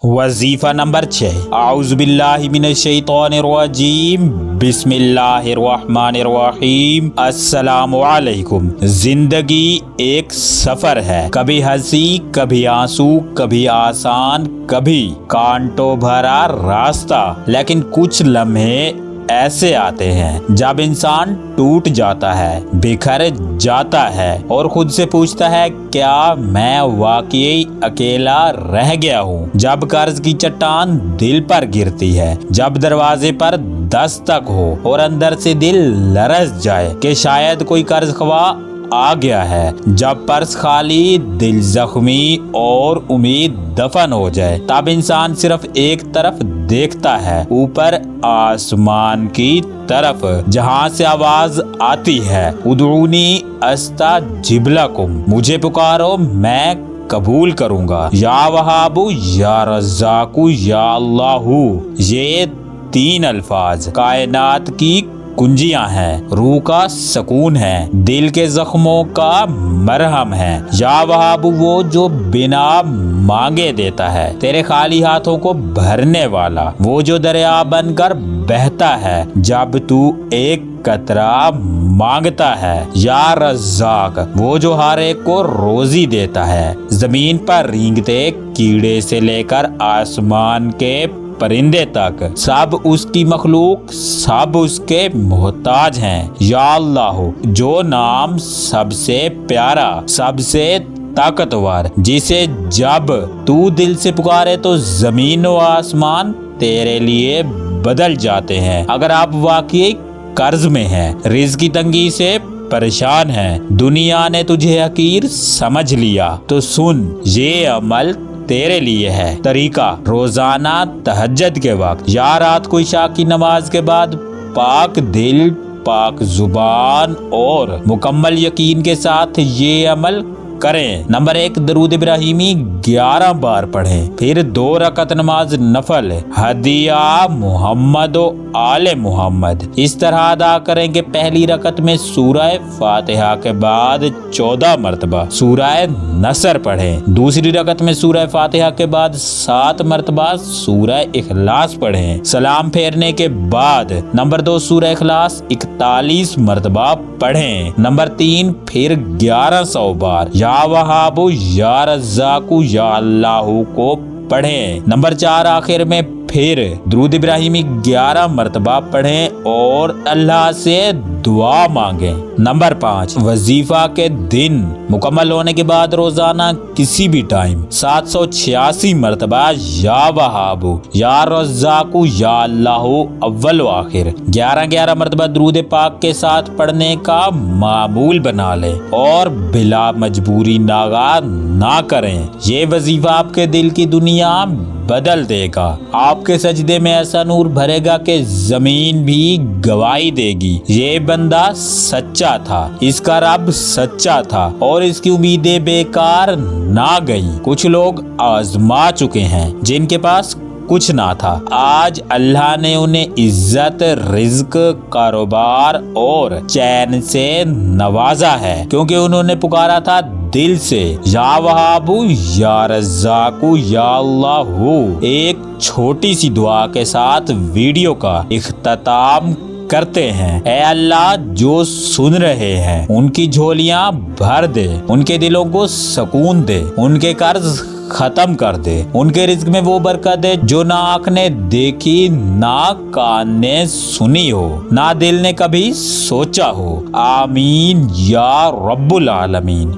वजीफा नंबर 6। आउज़ुबिल्लाहिमिनश्शैतानिर्रजीम बिस्मिल्लाहिर्रहमानिर्रहीम। अस्सलामुअलैकुम। जिंदगी एक सफर है, कभी हंसी, कभी आंसू, कभी आसान, कभी कांटों भरा रास्ता। लेकिन कुछ लम्हे ऐसे आते हैं जब इंसान टूट जाता है, बिखर जाता है और खुद से पूछता है, क्या मैं वाकई अकेला रह गया हूँ? जब कर्ज की चट्टान दिल पर गिरती है, जब दरवाजे पर दस्तक हो और अंदर से दिल लरस जाए कि शायद कोई कर्ज ख्वाह आ गया है, जब पर्स खाली, दिल जख्मी और उम्मीद दफन हो जाए, तब इंसान सिर्फ एक तरफ देखता है, ऊपर आसमान की तरफ, जहां से आवाज आती है, उदऊनी अस्ताजिब लकुम, मुझे पुकारो मैं कबूल करूंगा। या वहाबू, या रज़्ज़ाकू, या अल्लाहू। ये 3 अल्फाज कायनात की कुंजियां हैं, रूह का सुकून है, दिल के जख्मों का मरहम है। या वहाबू, वो जो बिना मांगे देता है, तेरे खाली हाथों को भरने वाला, वो जो दरिया बनकर बहता है जब तू एक कतरा मांगता है। या रज़्ज़ाक, वो जो हर एक को रोजी देता है, जमीन पर रेंगते कीड़े से लेकर आसमान के परिंदे तक, सब उसकी मखलूक, सब उसके मोहताज हैं। या अल्लाह, जो नाम सबसे प्यारा, सबसे ताकतवर, जिसे जब तू दिल से पुकारे तो जमीन व आसमान तेरे लिए बदल जाते हैं। अगर आप वाकई कर्ज में हैं, रिज़्क की तंगी से परेशान हैं, दुनिया ने तुझे हकीर समझ लिया, तो सुन, ये अमल तेरे लिए है। तरीका, रोजाना तहज्जुद के वक्त या रात को इशा की नमाज के बाद पाक दिल, पाक जुबान और मुकम्मल यकीन के साथ ये अमल करें। नंबर 1, दरूद इब्राहिमी 11 बार पढ़ें। फिर 2 रकत नमाज नफल हदिया मुहम्मद व आले मुहम्मद इस तरह अदा करें कि पहली रकत में सूरह फातिहा के बाद 14 मरतबा सूरह नसर पढ़ें, दूसरी रकत में सूरह फातिहा के बाद 7 मरतबा सूरह इखलास पढ़ें। सलाम फेरने के बाद नंबर 2, सूरह इखलास 41 मरतबा पढ़ें। नंबर 3, फिर 1100 बार या वहाबू, या रज़्ज़ाकू, या अल्लाहू को पढ़ें। नंबर 4, आखिर में फिर दुरूद इब्राहिमी 11 मरतबा पढ़ें और अल्लाह से दुआ मांगें। नंबर 5, वजीफा के दिन मुकम्मल होने के बाद रोजाना किसी भी टाइम 786 मरतबा या वहाबू, या रज़्ज़ाकू, या अल्लाहू अव्वल व आखिर 11-11 मरतबा दुरूद पाक के साथ पढ़ने का मामूल बना लें और बिला मजबूरी नागा ना करें। ये वजीफा आपके दिल की दुनिया बदल देगा, आपके सजदे में ऐसा नूर भरेगा कि जमीन भी गवाही देगी, ये बंदा सच्चा था, इसका रब सच्चा था और इसकी उम्मीदें बेकार ना गई। कुछ लोग आजमा चुके हैं जिनके पास कुछ ना था, आज अल्लाह ने उन्हें इज्जत, रिज़्क, कारोबार और चैन से नवाजा है, क्योंकि उन्होंने पुकारा था दिल से, या वहाबू, या रज़्ज़ाकू, या अल्लाहू। एक छोटी सी दुआ के साथ वीडियो का इख्तिताम करते हैं। ऐ अल्लाह, जो सुन रहे हैं उनकी झोलियां भर दे, उनके दिलों को सुकून दे, उनके कर्ज खत्म कर दे, उनके रिज़्क में वो बरकत दे जो ना आँख ने देखी, ना कान ने सुनी हो, ना दिल ने कभी सोचा हो। आमीन या रब्बुल आलमीन।